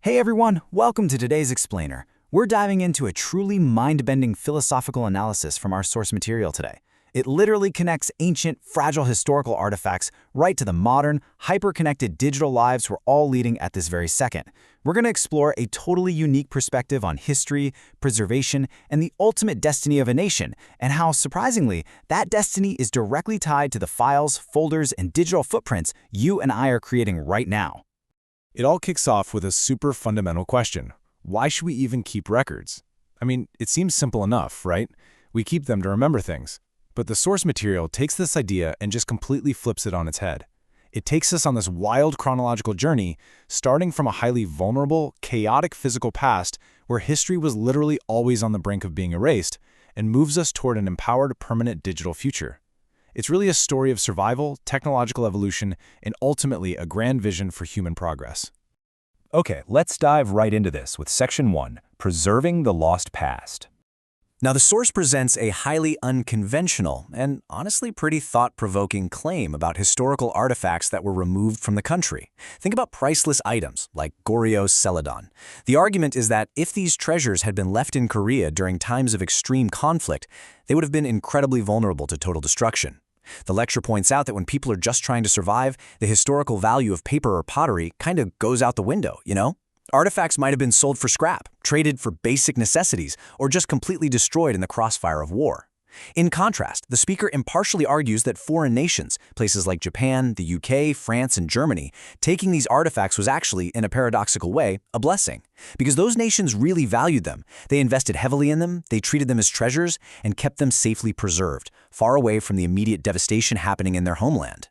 Hey everyone, welcome to today's Explainer. We're diving into a truly mind-bending philosophical analysis from our source material today. It literally connects ancient, fragile historical artifacts right to the modern, hyper-connected digital lives we're all leading at this very second. We're going to explore a totally unique perspective on history, preservation, and the ultimate destiny of a nation, and how, surprisingly, that destiny is directly tied to the files, folders, and digital footprints you and I are creating right now. It all kicks off with a super fundamental question. Why should we even keep records? I mean, it seems simple enough, right? We keep them to remember things. But the source material takes this idea and just completely flips it on its head. It takes us on this wild chronological journey, starting from a highly vulnerable, chaotic physical past where history was literally always on the brink of being erased, and moves us toward an empowered, permanent digital future. It's really a story of survival, technological evolution, and ultimately a grand vision for human progress. Okay, let's dive right into this with Section 1, Preserving the Lost Past. Now, the source presents a highly unconventional and honestly pretty thought-provoking claim about historical artifacts that were removed from the country. Think about priceless items like Goryeo Celadon. The argument is that if these treasures had been left in Korea during times of extreme conflict, they would have been incredibly vulnerable to total destruction. The lecture points out that when people are just trying to survive, the historical value of paper or pottery kind of goes out the window, you know? Artifacts might have been sold for scrap, traded for basic necessities, or just completely destroyed in the crossfire of war. In contrast, the speaker impartially argues that foreign nations, places like Japan, the UK, France, and Germany, taking these artifacts was actually, in a paradoxical way, a blessing. Because those nations really valued them, they invested heavily in them, they treated them as treasures, and kept them safely preserved, far away from the immediate devastation happening in their homeland.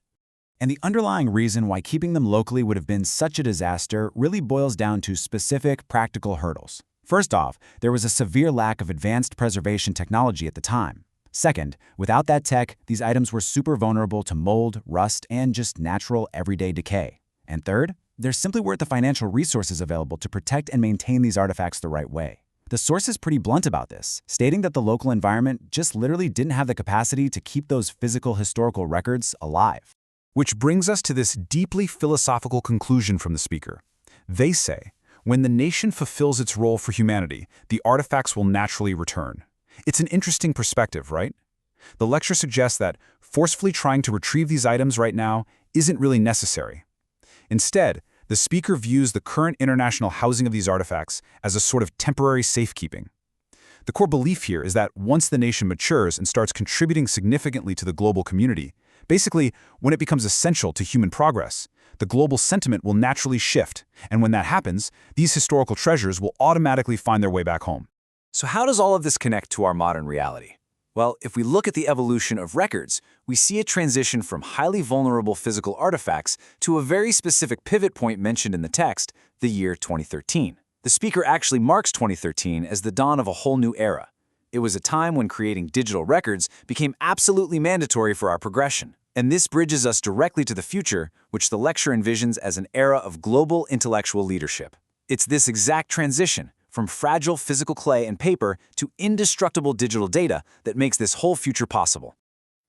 And the underlying reason why keeping them locally would have been such a disaster really boils down to specific, practical hurdles. First off, there was a severe lack of advanced preservation technology at the time. Second, without that tech, these items were super vulnerable to mold, rust, and just natural, everyday decay. And third, there simply weren't the financial resources available to protect and maintain these artifacts the right way. The source is pretty blunt about this, stating that the local environment just literally didn't have the capacity to keep those physical historical records alive. Which brings us to this deeply philosophical conclusion from the speaker. They say, when the nation fulfills its role for humanity, the artifacts will naturally return. It's an interesting perspective, right? The lecture suggests that forcefully trying to retrieve these items right now isn't really necessary. Instead, the speaker views the current international housing of these artifacts as a sort of temporary safekeeping. The core belief here is that once the nation matures and starts contributing significantly to the global community, basically, when it becomes essential to human progress, the global sentiment will naturally shift, and when that happens, these historical treasures will automatically find their way back home. So how does all of this connect to our modern reality? Well, if we look at the evolution of records, we see a transition from highly vulnerable physical artifacts to a very specific pivot point mentioned in the text, the year 2013. The speaker actually marks 2013 as the dawn of a whole new era. It was a time when creating digital records became absolutely mandatory for our progression. And this bridges us directly to the future, which the lecture envisions as an era of global intellectual leadership. It's this exact transition, from fragile physical clay and paper to indestructible digital data, that makes this whole future possible.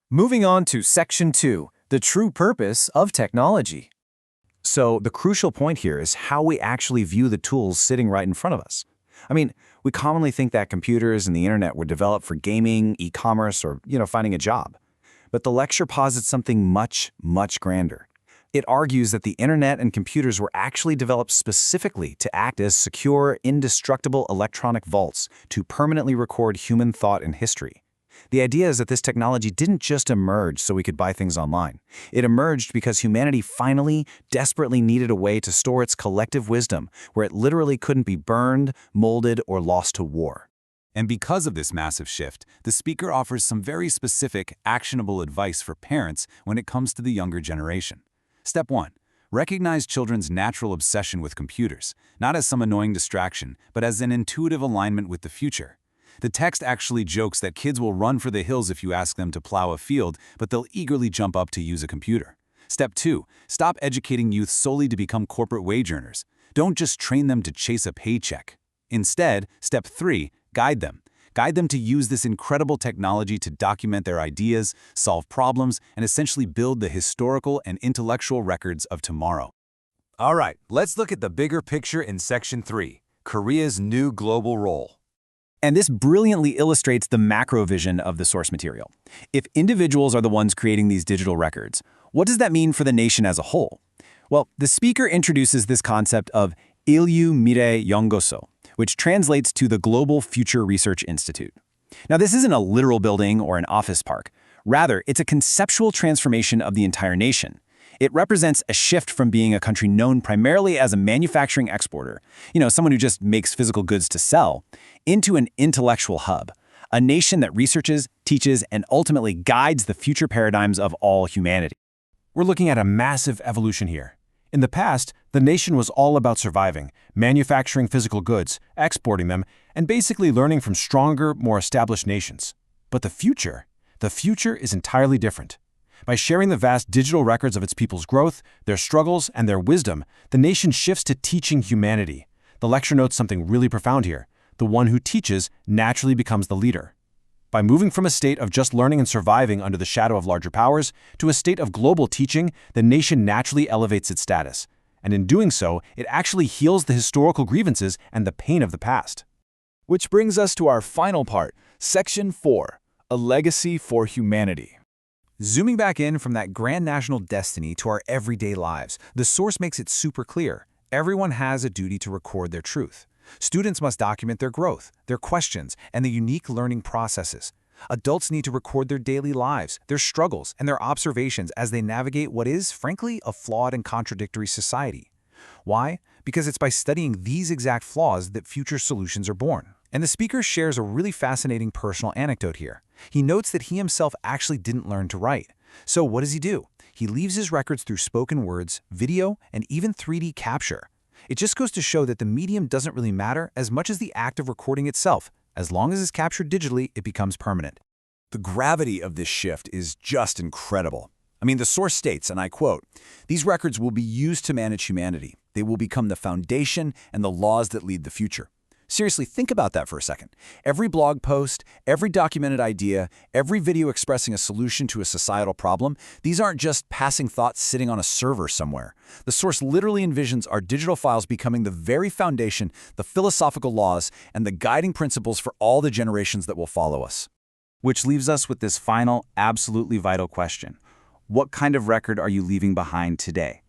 Moving on to Section 2, the true purpose of technology. So the crucial point here is how we actually view the tools sitting right in front of us. I mean, we commonly think that computers and the internet were developed for gaming, e-commerce, or, finding a job. But the lecture posits something much, much grander. It argues that the internet and computers were actually developed specifically to act as secure, indestructible electronic vaults to permanently record human thought and history. The idea is that this technology didn't just emerge so we could buy things online. It emerged because humanity finally, desperately needed a way to store its collective wisdom where it literally couldn't be burned, molded, or lost to war. And because of this massive shift, the speaker offers some very specific, actionable advice for parents when it comes to the younger generation. Step 1. Recognize children's natural obsession with computers, not as some annoying distraction, but as an intuitive alignment with the future. The text actually jokes that kids will run for the hills if you ask them to plow a field, but they'll eagerly jump up to use a computer. Step 2. Stop educating youth solely to become corporate wage earners. Don't just train them to chase a paycheck. Instead, Step 3. Guide them. Guide them to use this incredible technology to document their ideas, solve problems, and essentially build the historical and intellectual records of tomorrow. All right, let's look at the bigger picture in Section 3, Korea's new global role. And this brilliantly illustrates the macro vision of the source material. If individuals are the ones creating these digital records, what does that mean for the nation as a whole? Well, the speaker introduces this concept of Ilyu Mire Yongoso, which translates to the Global Future Research Institute. Now, this isn't a literal building or an office park. Rather, it's a conceptual transformation of the entire nation. It represents a shift from being a country known primarily as a manufacturing exporter, someone who just makes physical goods to sell, into an intellectual hub, a nation that researches, teaches, and ultimately guides the future paradigms of all humanity. We're looking at a massive evolution here. In the past, the nation was all about surviving, manufacturing physical goods, exporting them, and basically learning from stronger, more established nations. But the future is entirely different. By sharing the vast digital records of its people's growth, their struggles, and their wisdom, the nation shifts to teaching humanity. The lecture notes something really profound here. The one who teaches naturally becomes the leader. By moving from a state of just learning and surviving under the shadow of larger powers to a state of global teaching, the nation naturally elevates its status. And in doing so, it actually heals the historical grievances and the pain of the past. Which brings us to our final part, Section 4, A Legacy for Humanity. Zooming back in from that grand national destiny to our everyday lives, the source makes it super clear. Everyone has a duty to record their truth. Students must document their growth, their questions, and the unique learning processes. Adults need to record their daily lives, their struggles, and their observations as they navigate what is, frankly, a flawed and contradictory society. Why? Because it's by studying these exact flaws that future solutions are born. And the speaker shares a really fascinating personal anecdote here. He notes that he himself actually didn't learn to write. So what does he do? He leaves his records through spoken words, video, and even 3D capture. It just goes to show that the medium doesn't really matter as much as the act of recording itself. As long as it's captured digitally, it becomes permanent. The gravity of this shift is just incredible. The source states, and I quote, "These records will be used to manage humanity. They will become the foundation and the laws that lead the future." Seriously, think about that for a second. Every blog post, every documented idea, every video expressing a solution to a societal problem, these aren't just passing thoughts sitting on a server somewhere. The source literally envisions our digital files becoming the very foundation, the philosophical laws, and the guiding principles for all the generations that will follow us. Which leaves us with this final, absolutely vital question. What kind of record are you leaving behind today?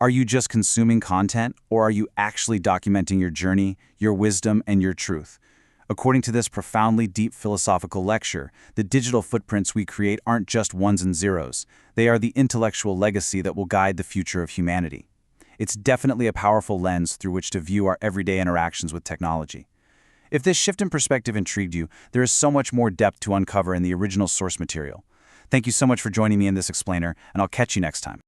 Are you just consuming content, or are you actually documenting your journey, your wisdom, and your truth? According to this profoundly deep philosophical lecture, the digital footprints we create aren't just ones and zeros. They are the intellectual legacy that will guide the future of humanity. It's definitely a powerful lens through which to view our everyday interactions with technology. If this shift in perspective intrigued you, there is so much more depth to uncover in the original source material. Thank you so much for joining me in this explainer, and I'll catch you next time.